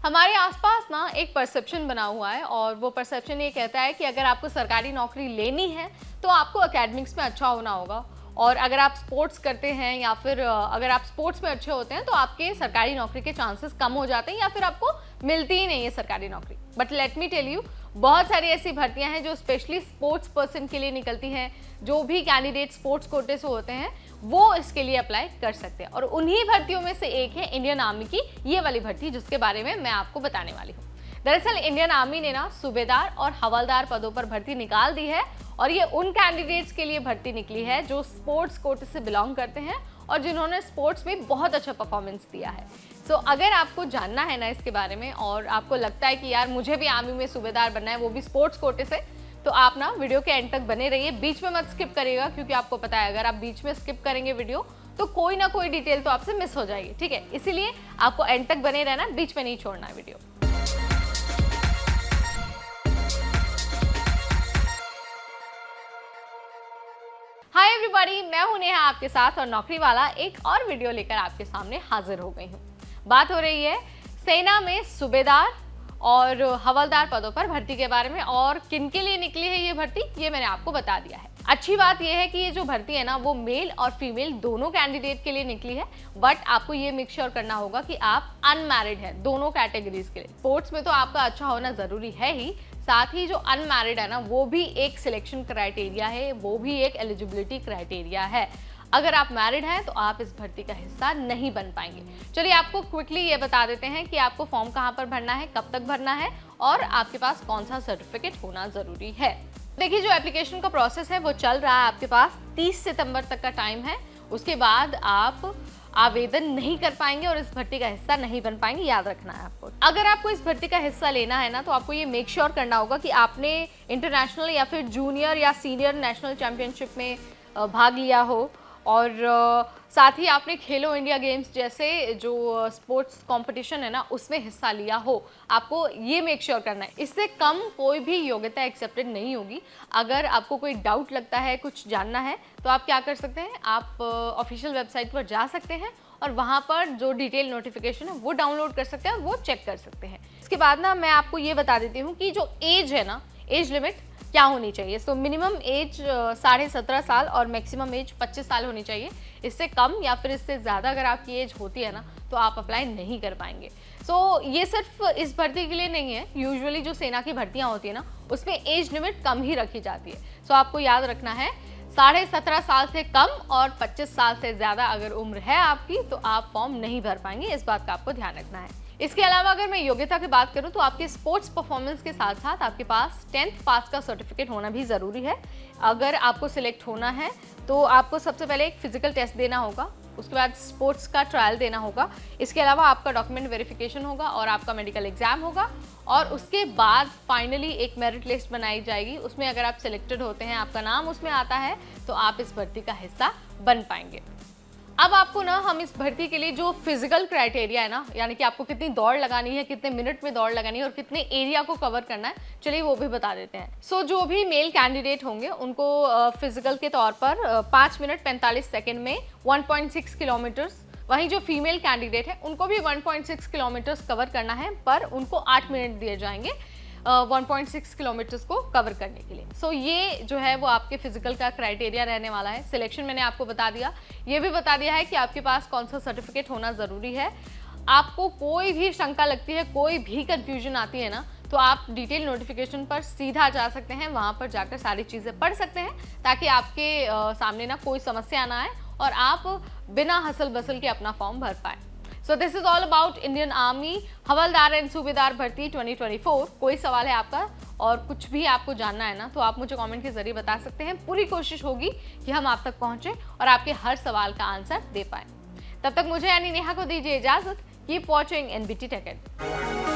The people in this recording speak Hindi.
हमारे आसपास ना एक परसेप्शन बना हुआ है और वो परसेप्शन ये कहता है कि अगर आपको सरकारी नौकरी लेनी है तो आपको एकेडमिक्स में अच्छा होना होगा, और अगर आप स्पोर्ट्स करते हैं या फिर अगर आप स्पोर्ट्स में अच्छे होते हैं तो आपके सरकारी नौकरी के चांसेस कम हो जाते हैं या फिर आपको मिलती ही नहीं है सरकारी नौकरी। But let me tell you, बहुत सारी ऐसी भर्तियां हैं जो स्पेशली स्पोर्ट्स पर्सन के लिए निकलती हैं। जो भी कैंडिडेट स्पोर्ट्स कोटे से होते हैं वो इसके लिए अप्लाई कर सकते हैं, और उन्हीं भर्तियों में से एक है इंडियन आर्मी की ये वाली भर्ती, जिसके बारे में मैं आपको बताने वाली हूँ। दरअसल इंडियन आर्मी ने ना सूबेदार और हवलदार पदों पर भर्ती निकाल दी है, और ये उन कैंडिडेट्स के लिए भर्ती निकली है जो स्पोर्ट्स कोटे से बिलोंग करते हैं और जिन्होंने स्पोर्ट्स में बहुत अच्छा परफॉर्मेंस दिया है। सो अगर आपको जानना है ना इसके बारे में, और आपको लगता है कि यार मुझे भी आर्मी में सूबेदार बनना है, वो भी स्पोर्ट्स कोटे से, तो आप ना वीडियो के एंड तक बने रहिए, बीच में मत स्किप करिएगा, क्योंकि आपको पता है अगर आप बीच में स्किप करेंगे वीडियो तो कोई ना कोई डिटेल तो आपसे मिस हो जाएगी, ठीक है। इसीलिए आपको एंड तक बने रहना, बीच में नहीं छोड़ना है वीडियो। हाय एवरीबॉडी, मैं हूं नेहा आपके साथ, और नौकरी वाला एक और वीडियो लेकर आपके सामने हाजिर हो गई हूं। बात हो रही है सेना में सूबेदार और हवलदार पदों पर भर्ती के बारे में, और किन के लिए निकली है ये भर्ती, ये मैंने आपको बता दिया है। अच्छी बात यह है कि ये जो भर्ती है ना वो मेल और फीमेल दोनों कैंडिडेट के लिए निकली है, बट आपको ये मेक श्योर करना होगा कि आप अनमैरिड हैं दोनों कैटेगरीज के लिए। स्पोर्ट्स में तो आपका अच्छा होना जरूरी है ही, साथ ही जो अनमैरिड है ना वो भी एक सिलेक्शन क्राइटेरिया है, वो भी एक एलिजिबिलिटी क्राइटेरिया है। अगर आप मैरिड हैं तो आप इस भर्ती का हिस्सा नहीं बन पाएंगे। चलिए आपको क्विकली ये बता देते हैं कि आपको फॉर्म कहाँ पर भरना है, कब तक भरना है, और आपके पास कौन सा सर्टिफिकेट होना जरूरी है। देखिए, जो एप्लीकेशन का प्रोसेस है वो चल रहा है, आपके पास 30 सितंबर तक का टाइम है। उसके बाद आप आवेदन नहीं कर पाएंगे और इस भर्ती का हिस्सा नहीं बन पाएंगे, याद रखना है आपको। अगर आपको इस भर्ती का हिस्सा लेना है ना तो आपको ये मेक श्योर करना होगा कि आपने इंटरनेशनल या फिर जूनियर या सीनियर नेशनल चैंपियनशिप में भाग लिया हो, और साथ ही आपने खेलो इंडिया गेम्स जैसे जो स्पोर्ट्स कंपटीशन है ना उसमें हिस्सा लिया हो। आपको ये मेक श्योर करना है, इससे कम कोई भी योग्यता एक्सेप्टेड नहीं होगी। अगर आपको कोई डाउट लगता है, कुछ जानना है, तो आप क्या कर सकते हैं, आप ऑफिशियल वेबसाइट पर जा सकते हैं और वहाँ पर जो डिटेल नोटिफिकेशन है वो डाउनलोड कर सकते हैं और वो चेक कर सकते हैं। इसके बाद ना मैं आपको ये बता देती हूँ कि जो एज है ना, एज लिमिट क्या होनी चाहिए। सो मिनिमम एज 17.5 साल और मैक्सिमम एज 25 साल होनी चाहिए। इससे कम या फिर इससे ज़्यादा अगर आपकी एज होती है ना तो आप अप्लाई नहीं कर पाएंगे। सो ये सिर्फ इस भर्ती के लिए नहीं है, यूजुअली जो सेना की भर्तियाँ होती है ना उसमें एज लिमिट कम ही रखी जाती है। सो आपको याद रखना है 17.5 साल से कम और 25 साल से ज़्यादा अगर उम्र है आपकी तो आप फॉर्म नहीं भर पाएंगे, इस बात का आपको ध्यान रखना है। इसके अलावा अगर मैं योग्यता की बात करूं तो आपके स्पोर्ट्स परफॉर्मेंस के साथ साथ आपके पास 10th पास का सर्टिफिकेट होना भी ज़रूरी है। अगर आपको सिलेक्ट होना है तो आपको सबसे पहले एक फिजिकल टेस्ट देना होगा, उसके बाद स्पोर्ट्स का ट्रायल देना होगा, इसके अलावा आपका डॉक्यूमेंट वेरिफिकेशन होगा और आपका मेडिकल एग्जाम होगा, और उसके बाद फाइनली एक मेरिट लिस्ट बनाई जाएगी। उसमें अगर आप सिलेक्टेड होते हैं, आपका नाम उसमें आता है, तो आप इस भर्ती का हिस्सा बन पाएंगे। अब आपको ना हम इस भर्ती के लिए जो फिजिकल क्राइटेरिया है ना, यानी कि आपको कितनी दौड़ लगानी है, कितने मिनट में दौड़ लगानी है और कितने एरिया को कवर करना है, चलिए वो भी बता देते हैं। सो जो भी मेल कैंडिडेट होंगे उनको फिजिकल के तौर पर 5 मिनट 45 सेकेंड में 1.6 किलोमीटर्स, वहीं जो फीमेल कैंडिडेट है उनको भी 1.6 किलोमीटर्स कवर करना है, पर उनको 8 मिनट दिए जाएंगे 1.6 किलोमीटर्स को कवर करने के लिए। सो ये जो है वो आपके फिजिकल का क्राइटेरिया रहने वाला है। सिलेक्शन मैंने आपको बता दिया, ये भी बता दिया है कि आपके पास कौन सा सर्टिफिकेट होना ज़रूरी है। आपको कोई भी शंका लगती है, कोई भी कंफ्यूजन आती है ना, तो आप डिटेल नोटिफिकेशन पर सीधा जा सकते हैं, वहाँ पर जाकर सारी चीज़ें पढ़ सकते हैं, ताकि आपके सामने ना कोई समस्या ना आए और आप बिना हसल बसल के अपना फॉर्म भर पाए। So this is all about Indian army havildar and सूबेदार भर्ती 2024। कोई सवाल है आपका और कुछ भी आपको जानना है ना तो आप मुझे कमेंट के जरिए बता सकते हैं। पूरी कोशिश होगी कि हम आप तक पहुंचे और आपके हर सवाल का आंसर दे पाए। तब तक मुझे यानी नेहा को दीजिए इजाजत। Keep watching NBT tech add.